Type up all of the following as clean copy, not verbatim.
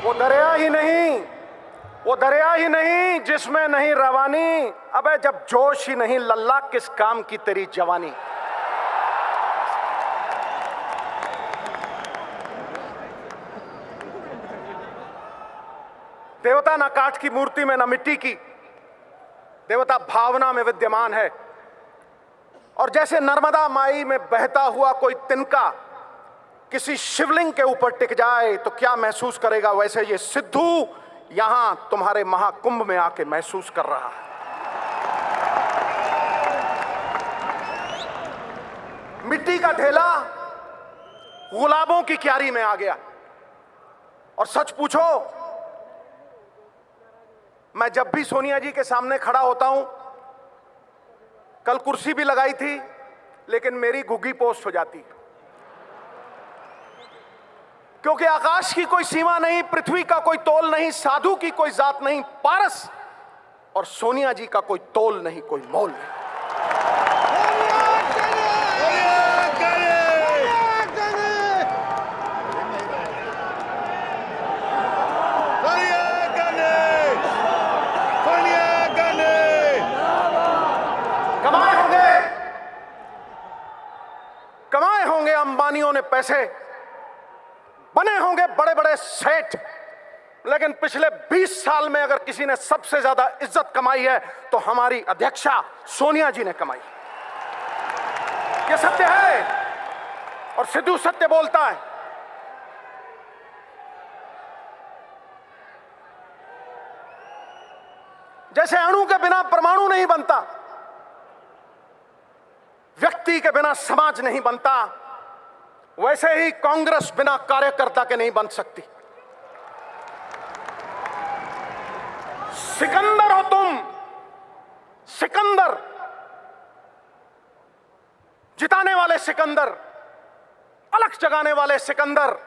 वो दरिया ही नहीं, वो दरिया ही नहीं जिसमें नहीं रवानी। अबे जब जोश ही नहीं लल्ला, किस काम की तेरी जवानी। देवता ना काठ की मूर्ति में, ना मिट्टी की, देवता भावना में विद्यमान है। और जैसे नर्मदा माई में बहता हुआ कोई तिनका किसी शिवलिंग के ऊपर टिक जाए तो क्या महसूस करेगा, वैसे ये सिद्धू यहां तुम्हारे महाकुंभ में आके महसूस कर रहा है। मिट्टी का ढेला गुलाबों की क्यारी में आ गया। और सच पूछो, मैं जब भी सोनिया जी के सामने खड़ा होता हूं, कल कुर्सी भी लगाई थी लेकिन मेरी घुग्गी पोस्ट हो जाती, क्योंकि आकाश की कोई सीमा नहीं, पृथ्वी का कोई तोल नहीं, साधु की कोई जात नहीं, पारस और सोनिया जी का कोई तोल नहीं, कोई मोल नहीं। कमाए होंगे अंबानियों ने पैसे, बने होंगे बड़े बड़े सेठ, लेकिन पिछले 20 साल में अगर किसी ने सबसे ज्यादा इज्जत कमाई है तो हमारी अध्यक्षा सोनिया जी ने कमाई। यह सत्य है और सिद्धू सत्य बोलता है। जैसे अणु के बिना परमाणु नहीं बनता, व्यक्ति के बिना समाज नहीं बनता, वैसे ही कांग्रेस बिना कार्यकर्ता के नहीं बन सकती। सिकंदर हो तुम, सिकंदर, जिताने वाले सिकंदर, अलग जगाने वाले सिकंदर।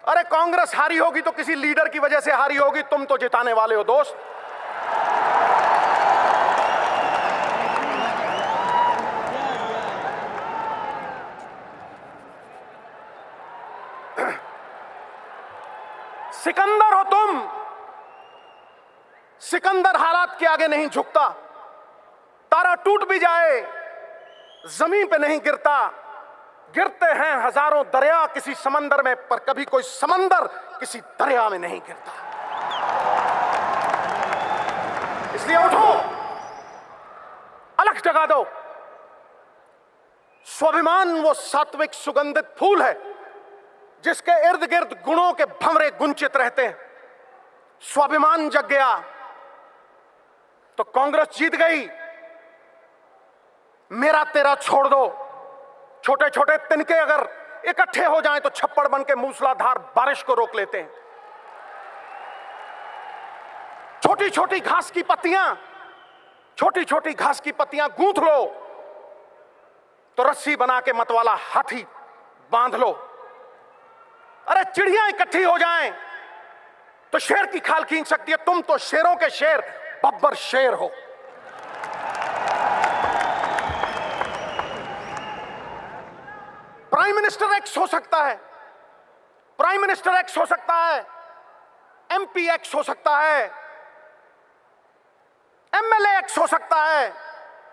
अरे कांग्रेस हारी होगी तो किसी लीडर की वजह से हारी होगी, तुम तो जिताने वाले हो दोस्त। सिकंदर हो तुम, सिकंदर हालात के आगे नहीं झुकता। तारा टूट भी जाए जमीन पे नहीं गिरता, गिरते हैं हजारों दरिया किसी समंदर में, पर कभी कोई समंदर किसी दरिया में नहीं गिरता। इसलिए उठो, अलग जगा दो। स्वाभिमान वो सात्विक सुगंधित फूल है जिसके इर्द गिर्द गुणों के भंवरे गुंचित रहते हैं। स्वाभिमान जग गया तो कांग्रेस जीत गई। मेरा तेरा छोड़ दो, छोटे छोटे तिनके अगर इकट्ठे हो जाएं तो छप्पड़ बन के मूसलाधार बारिश को रोक लेते हैं। छोटी छोटी घास की पत्तियां, छोटी छोटी घास की पत्तियां गूंथ लो तो रस्सी बना के मतवाला हाथी बांध लो। अरे चिड़ियां इकट्ठी हो जाएं तो शेर की खाल खींच सकती है। तुम तो शेरों के शेर, बब्बर शेर हो। प्राइम मिनिस्टर एक्स हो सकता है, प्राइम मिनिस्टर एक्स हो सकता है, एमपी एक्स हो सकता है, एमएलए एक्स हो सकता है,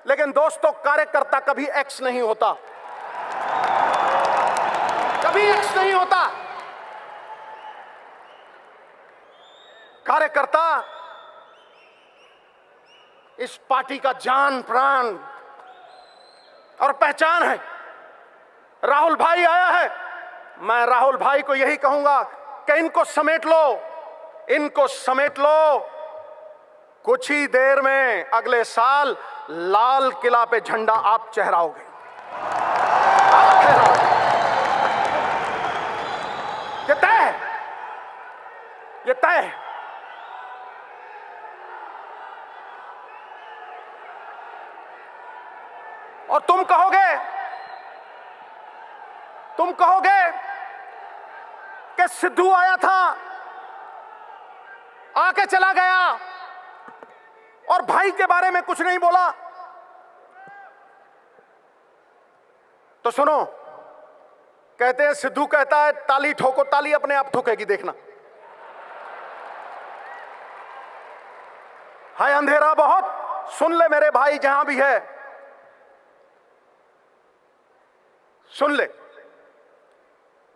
लेकिन दोस्तों कार्यकर्ता कभी एक्स नहीं होता, कभी एक्स नहीं होता। कार्यकर्ता इस पार्टी का जान प्राण और पहचान है। राहुल भाई आया है, मैं राहुल भाई को यही कहूंगा कि इनको समेट लो, इनको समेट लो। कुछ ही देर में अगले साल लाल किला पे झंडा आप चहराओगे, आप फहराओगे। ये तय है, ये तय है। और तुम कहोगे कि सिद्धू आया था, आके चला गया और भाई के बारे में कुछ नहीं बोला। तो सुनो, कहते हैं सिद्धू कहता है ताली ठोको, ताली अपने आप ठोकेगी, देखना। है अंधेरा बहुत, सुन ले मेरे भाई जहां भी है, सुन ले।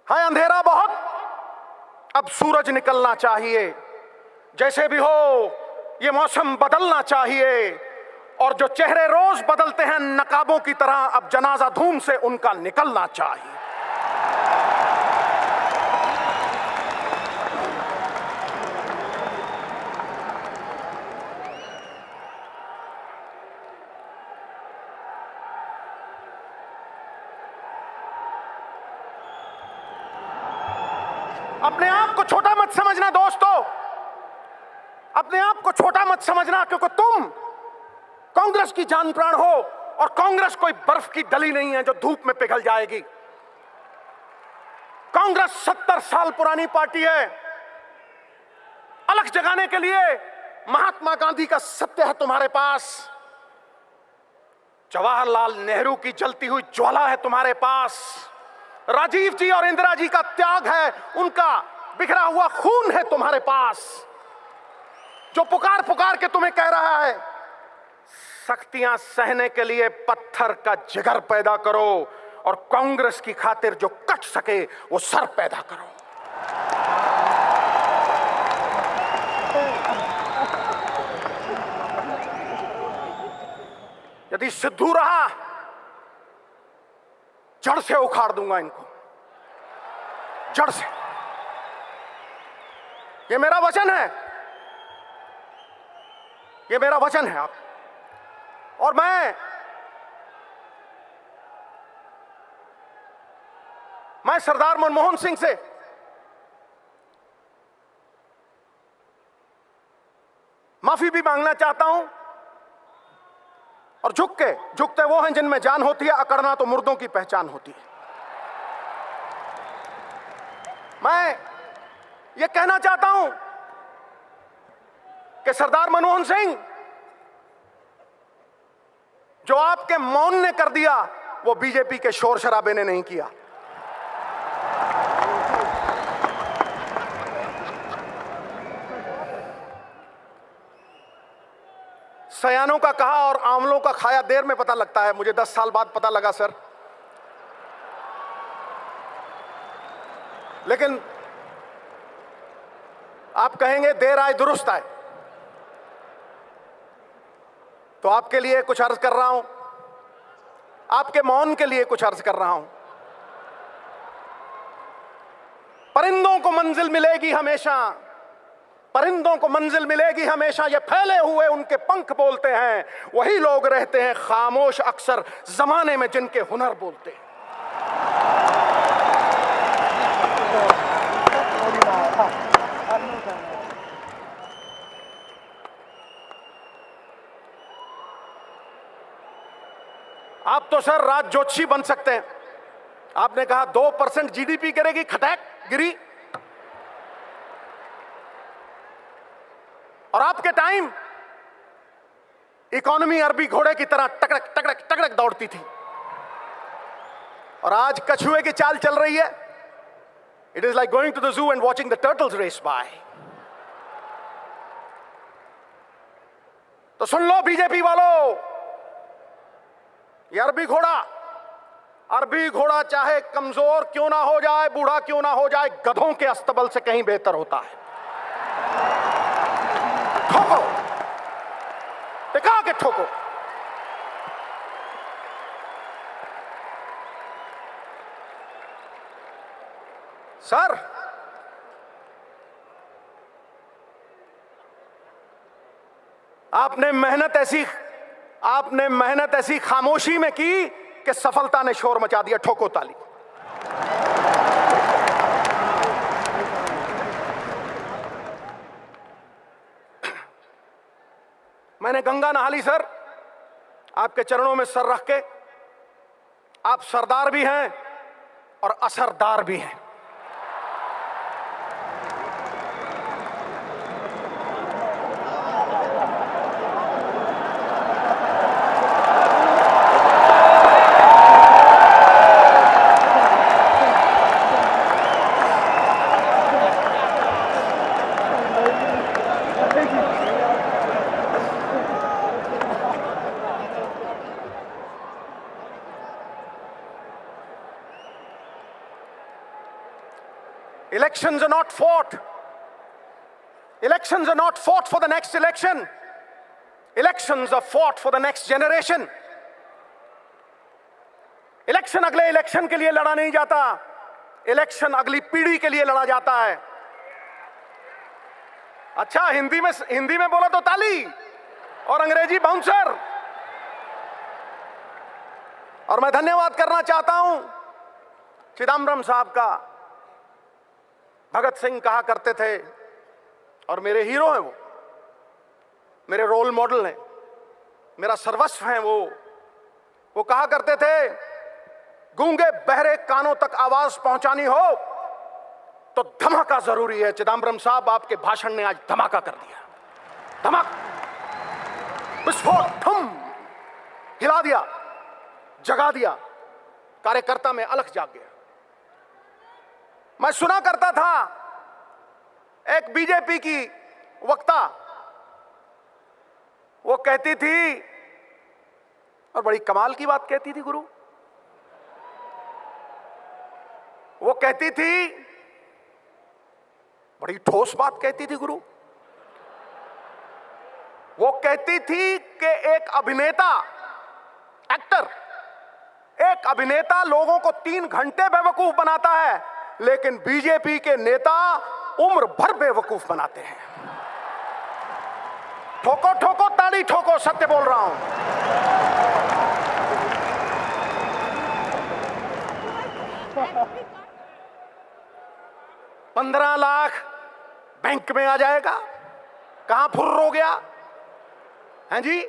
है अंधेरा बहुत, अब सूरज निकलना चाहिए। जैसे भी हो ये मौसम बदलना चाहिए, और जो चेहरे रोज बदलते हैं नकाबों की तरह, अब जनाजा धूम से उनका निकलना चाहिए। अपने आप को छोटा मत समझना दोस्तों, अपने आप को छोटा मत समझना, क्योंकि तुम कांग्रेस की जान प्राण हो, और कांग्रेस कोई बर्फ की डली नहीं है जो धूप में पिघल जाएगी। कांग्रेस 70 साल पुरानी पार्टी है। अलग जगाने के लिए महात्मा गांधी का सत्य है तुम्हारे पास, जवाहरलाल नेहरू की जलती हुई ज्वाला है तुम्हारे पास, राजीव जी और इंदिरा जी का त्याग है, उनका बिखरा हुआ खून है तुम्हारे पास, जो पुकार पुकार के तुम्हें कह रहा है सख्तियां सहने के लिए पत्थर का जिगर पैदा करो, और कांग्रेस की खातिर जो कट सके वो सर पैदा करो। यदि सिद्धू रहा, जड़ से उखाड़ दूंगा इनको, जड़ से। ये मेरा वचन है, ये मेरा वचन है। आप और मैं सरदार मनमोहन सिंह से माफी भी मांगना चाहता हूं, और झुकते वो हैं जिनमें जान होती है, अकड़ना तो मुर्दों की पहचान होती है। मैं ये कहना चाहता हूं कि सरदार मनमोहन सिंह, जो आपके मौन ने कर दिया वो बीजेपी के शोर शराबे ने नहीं किया। सयानों का कहा और आंवलों का खाया देर में पता लगता है, मुझे 10 साल बाद पता लगा सर। लेकिन आप कहेंगे देर आए दुरुस्त आए, तो आपके लिए कुछ अर्ज कर रहा हूं, आपके मौन के लिए कुछ अर्ज कर रहा हूं। परिंदों को मंजिल मिलेगी हमेशा, परिंदों को मंजिल मिलेगी हमेशा, ये फैले हुए उनके पंख बोलते हैं, वही लोग रहते हैं खामोश अक्सर जमाने में जिनके हुनर बोलते हैं। आप तो सर राज जोशी बन सकते हैं। आपने कहा 2% जीडीपी गिरेगी, खटैक गिरी, और आपके टाइम इकोनॉमी अरबी घोड़े की तरह टकड़क टकड़क टकड़क दौड़ती थी, और आज कछुए की चाल चल रही है। It is like going to the zoo and watching the turtles race by. तो सुन लो बीजेपी वालों, ये अरबी घोड़ा चाहे कमजोर क्यों ना हो जाए, बूढ़ा क्यों ना हो जाए, गधों के अस्तबल से कहीं बेहतर होता है। ठोको, टिका के ठोको। सर आपने मेहनत ऐसी खामोशी में की कि सफलता ने शोर मचा दिया। ठोको ताली। मैंने गंगा नहा ली सर, आपके चरणों में सर रख के। आप सरदार भी हैं और असरदार भी हैं। Elections are not fought. Elections are not fought for the next election. Elections are fought for the next generation. Election अगले इलेक्शन के लिए लड़ा नहीं जाता, इलेक्शन अगली पीढ़ी के लिए लड़ा जाता है। अच्छा, हिंदी में बोला तो ताली और अंग्रेजी बाउंसर। और मैं धन्यवाद करना चाहता हूं चिदम्बरम साहब का। भगत सिंह कहा करते थे, और मेरे हीरो हैं वो, मेरे रोल मॉडल हैं, मेरा सर्वस्व हैं वो कहा करते थे, गूंगे बहरे कानों तक आवाज पहुंचानी हो तो धमाका जरूरी है। चिदम्बरम साहब, आपके भाषण ने आज धमाका कर दिया। धमाका, विस्फोट, धम, हिला दिया, जगा दिया, कार्यकर्ता में अलख जाग गया। मैं सुना करता था एक बीजेपी की वक्ता, वो कहती थी, और बड़ी कमाल की बात कहती थी गुरु, वो कहती थी, बड़ी ठोस बात कहती थी गुरु, वो कहती थी कि एक अभिनेता लोगों को 3 घंटे बेवकूफ बनाता है, लेकिन बीजेपी के नेता उम्र भर बेवकूफ बनाते हैं। ठोको ठोको ताड़ी ठोको, सत्य बोल रहा हूं। 15 लाख बैंक में आ जाएगा, कहां फुर्र हो गया हैं जी?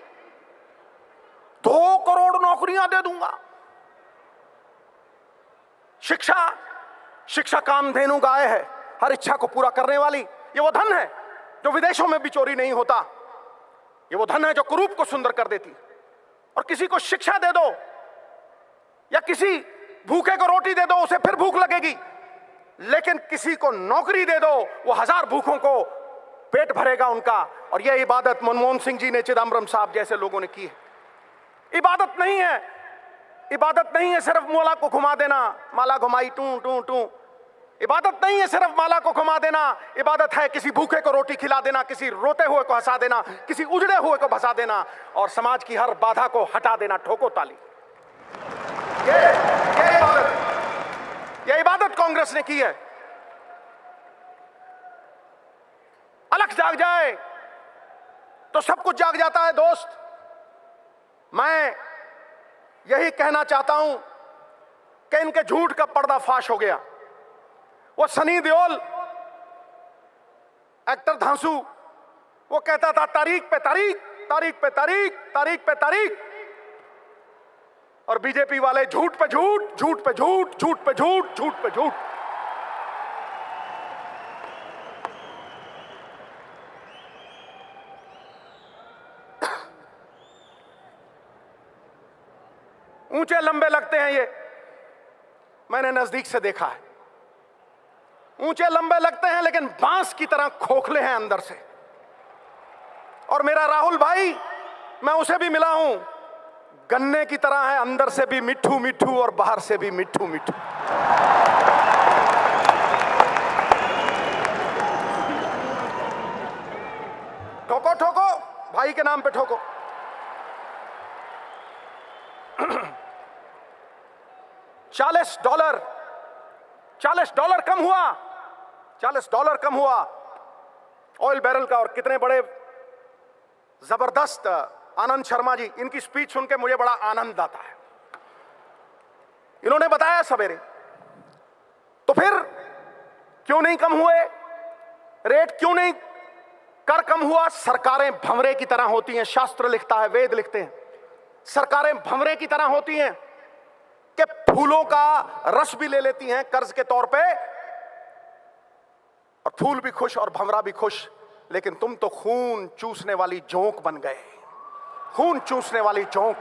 2 करोड़ नौकरियां दे दूंगा। शिक्षा कामधेनु गाय है, हर इच्छा को पूरा करने वाली। ये वो धन है जो विदेशों में भी चोरी नहीं होता। ये वो धन है जो कुरूप को सुंदर कर देती। और किसी को शिक्षा दे दो या किसी भूखे को रोटी दे दो, उसे फिर भूख लगेगी, लेकिन किसी को नौकरी दे दो, वो 1000 भूखों को पेट भरेगा उनका। और यह इबादत मनमोहन सिंह जी ने, चिदम्बरम साहब जैसे लोगों ने की है। इबादत नहीं है सिर्फ माला को घुमा देना, माला घुमाई टू टू टू। इबादत नहीं है सिर्फ माला को घुमा देना, इबादत है किसी भूखे को रोटी खिला देना, किसी रोते हुए को हंसा देना, किसी उजड़े हुए को भसा देना, और समाज की हर बाधा को हटा देना। ठोको ताली। ये इबादत कांग्रेस ने की है। अलख जाग जाए तो सब कुछ जाग जाता है दोस्त। मैं यही कहना चाहता हूं कि इनके झूठ का पर्दाफाश हो गया। वो सनी देओल, एक्टर धांसू, वो कहता था तारीख पे तारीख, तारीख पे तारीख, तारीख पे तारीख। और बीजेपी वाले झूठ पे झूठ, झूठ पे झूठ, झूठ पे झूठ, झूठ पे झूठ। ऊंचे लंबे लगते हैं ये, मैंने नजदीक से देखा है। ऊंचे लंबे लगते हैं लेकिन बांस की तरह खोखले हैं अंदर से। और मेरा राहुल भाई, मैं उसे भी मिला हूं, गन्ने की तरह है, अंदर से भी मिठू मिठू और बाहर से भी मिठू मिठू। ठोको ठोको, भाई के नाम पे ठोको। $40 कम हुआ, $40 कम हुआ ऑयल बैरल का। और कितने बड़े जबरदस्त आनंद शर्मा जी, इनकी स्पीच सुन के मुझे बड़ा आनंद आता है। इन्होंने बताया सवेरे, तो फिर क्यों नहीं कम हुए रेट, क्यों नहीं कर कम हुआ? सरकारें भंवरे की तरह होती हैं, शास्त्र लिखता है, वेद लिखते हैं। सरकारें भंवरे की तरह होती हैं कि फूलों का रस भी ले लेती हैं कर्ज के तौर पे, और फूल भी खुश और भंवरा भी खुश। लेकिन तुम तो खून चूसने वाली जोंक बन गए, खून चूसने वाली जोंक।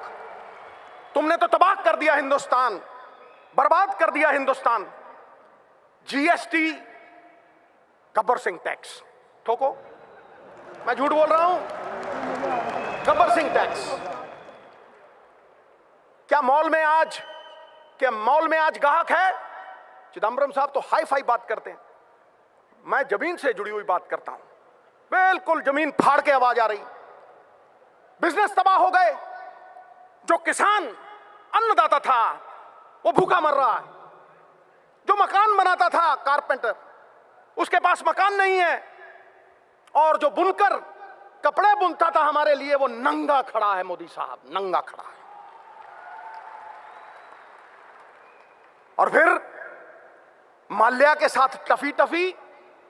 तुमने तो तबाह कर दिया हिंदुस्तान, बर्बाद कर दिया हिंदुस्तान। जीएसटी, गब्बर सिंह टैक्स, ठोको, मैं झूठ बोल रहा हूं? गब्बर सिंह टैक्स। क्या मॉल में आज ग्राहक है? चिदम्बरम साहब तो हाई फाई बात करते हैं। मैं जमीन से जुड़ी हुई बात करता हूं, बिल्कुल जमीन फाड़ के आवाज आ रही। बिजनेस तबाह हो गए, जो किसान अन्नदाता था वो भूखा मर रहा है, जो मकान बनाता था कारपेंटर उसके पास मकान नहीं है, और जो बुनकर कपड़े बुनता था हमारे लिए वो नंगा खड़ा है। मोदी साहब नंगा खड़ा है। और फिर माल्या के साथ टफी टफी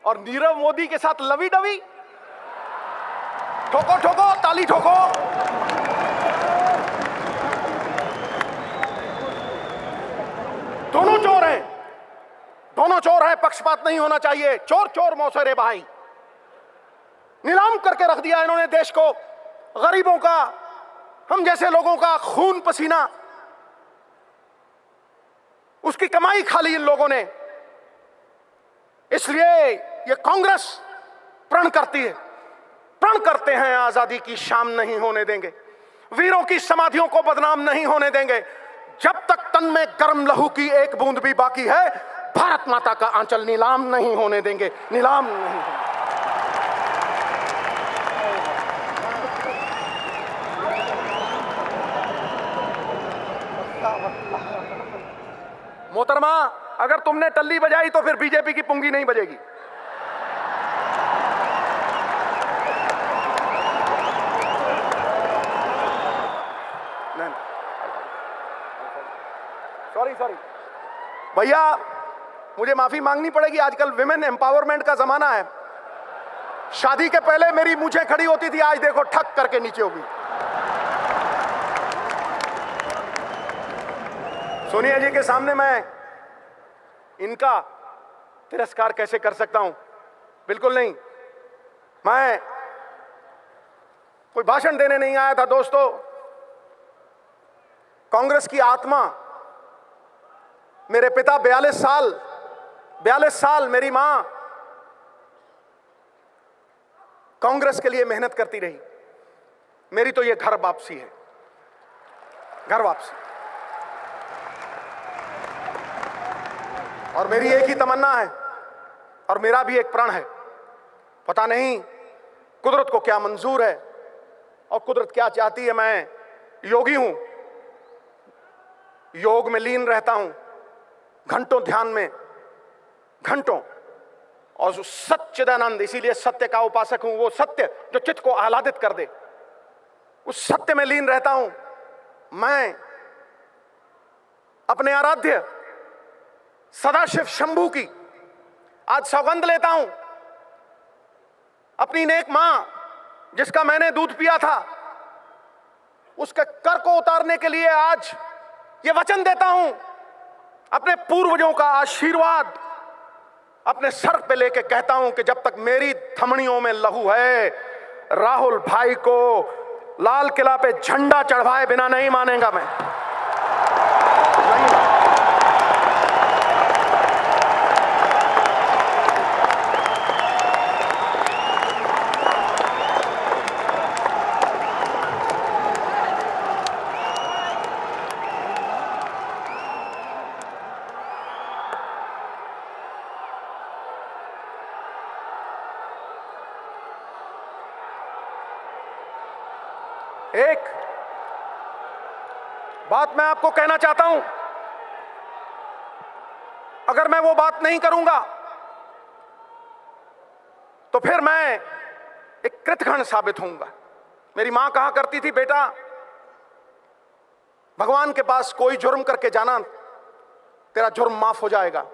और नीरव मोदी के साथ लवी डवी। ठोको ठोको, ताली ठोको। दोनों चोर हैं, दोनों चोर हैं, पक्षपात नहीं होना चाहिए। चोर चोर मौसेरे भाई। नीलाम करके रख दिया इन्होंने देश को, गरीबों का, हम जैसे लोगों का खून पसीना, उसकी कमाई खा ली इन लोगों ने। इसलिए ये कांग्रेस प्रण करती है, प्रण करते हैं आजादी की शाम नहीं होने देंगे, वीरों की समाधियों को बदनाम नहीं होने देंगे। जब तक तन में गर्म लहू की एक बूंद भी बाकी है, भारत माता का आंचल नीलाम नहीं होने देंगे, नीलाम नहीं होने। मोहतरमा, अगर तुमने टल्ली बजाई तो फिर बीजेपी की पुंगी नहीं बजेगी। सॉरी भैया, मुझे माफी मांगनी पड़ेगी। आजकल विमेन एम्पावरमेंट का जमाना है। शादी के पहले मेरी मूंछें खड़ी होती थी, आज देखो ठक करके नीचे होगी। सोनिया जी के सामने मैं इनका तिरस्कार कैसे कर सकता हूं? बिल्कुल नहीं। मैं कोई भाषण देने नहीं आया था दोस्तों। कांग्रेस की आत्मा, मेरे पिता 42 साल मेरी मां कांग्रेस के लिए मेहनत करती रही। मेरी तो ये घर वापसी है, घर वापसी। और मेरी एक ही तमन्ना है और मेरा भी एक प्रण है। पता नहीं कुदरत को क्या मंजूर है और कुदरत क्या चाहती है। मैं योगी हूं, योग में लीन रहता हूं, घंटों ध्यान में, घंटों, और सच्चिदानंद, इसीलिए सत्य का उपासक हूं। वो सत्य जो चित्त को आह्लादित कर दे, उस सत्य में लीन रहता हूं। मैं अपने आराध्य सदाशिव शंभू की आज सौगंध लेता हूं। अपनी नेक मां जिसका मैंने दूध पिया था, उसके कर को उतारने के लिए आज ये वचन देता हूं। अपने पूर्वजों का आशीर्वाद अपने सर पे लेके कहता हूं कि जब तक मेरी थमड़ियों में लहू है, राहुल भाई को लाल किला पे झंडा चढ़वाए बिना नहीं मानेगा मैं। नहीं। एक बात मैं आपको कहना चाहता हूं, अगर मैं वो बात नहीं करूंगा तो फिर मैं एक कृतघ्न साबित होऊंगा। मेरी मां कहा करती थी, बेटा भगवान के पास कोई जुर्म करके जाना, तेरा जुर्म माफ हो जाएगा,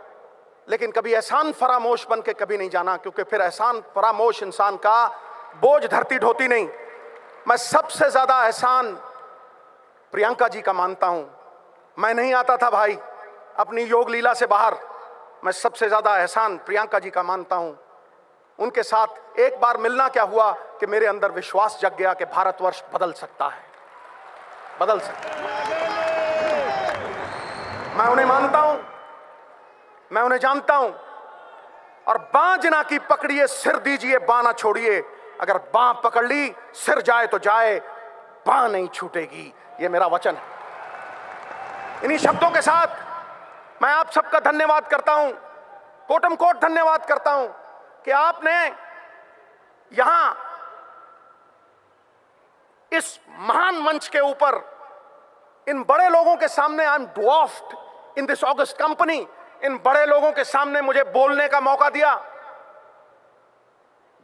लेकिन कभी एहसान फरामोश बन के कभी नहीं जाना, क्योंकि फिर एहसान फरामोश इंसान का बोझ धरती ढोती नहीं। मैं सबसे ज्यादा एहसान प्रियंका जी का मानता हूं। मैं नहीं आता था भाई अपनी योग लीला से बाहर, मैं सबसे ज्यादा एहसान प्रियंका जी का मानता हूं। उनके साथ एक बार मिलना क्या हुआ कि मेरे अंदर विश्वास जग गया कि भारतवर्ष बदल सकता है, बदल सकता है। मैं उन्हें मानता हूं, मैं उन्हें जानता हूं। और बांजना की पकड़िए, सिर दीजिए, बाँ ना छोड़िए। अगर बाँ पकड़ ली, सिर जाए तो जाए, बाँ नहीं छूटेगी। ये मेरा वचन है। इन्हीं शब्दों के साथ मैं आप सबका धन्यवाद करता हूं, कोटम कोट धन्यवाद करता हूं। कि आपने यहां इस महान मंच के ऊपर इन बड़े लोगों के सामने, I am dwarfed in this august company, इन बड़े लोगों के सामने मुझे बोलने का मौका दिया।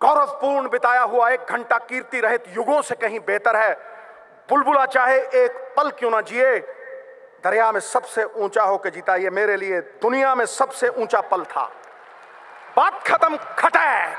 गौरवपूर्ण बिताया हुआ 1 घंटा कीर्ति रहित युगों से कहीं बेहतर है। बुलबुला चाहे एक पल क्यों ना जिए, दरिया में सबसे ऊंचा होकर जीता। ये मेरे लिए दुनिया में सबसे ऊंचा पल था। बात खत्म। खटैक।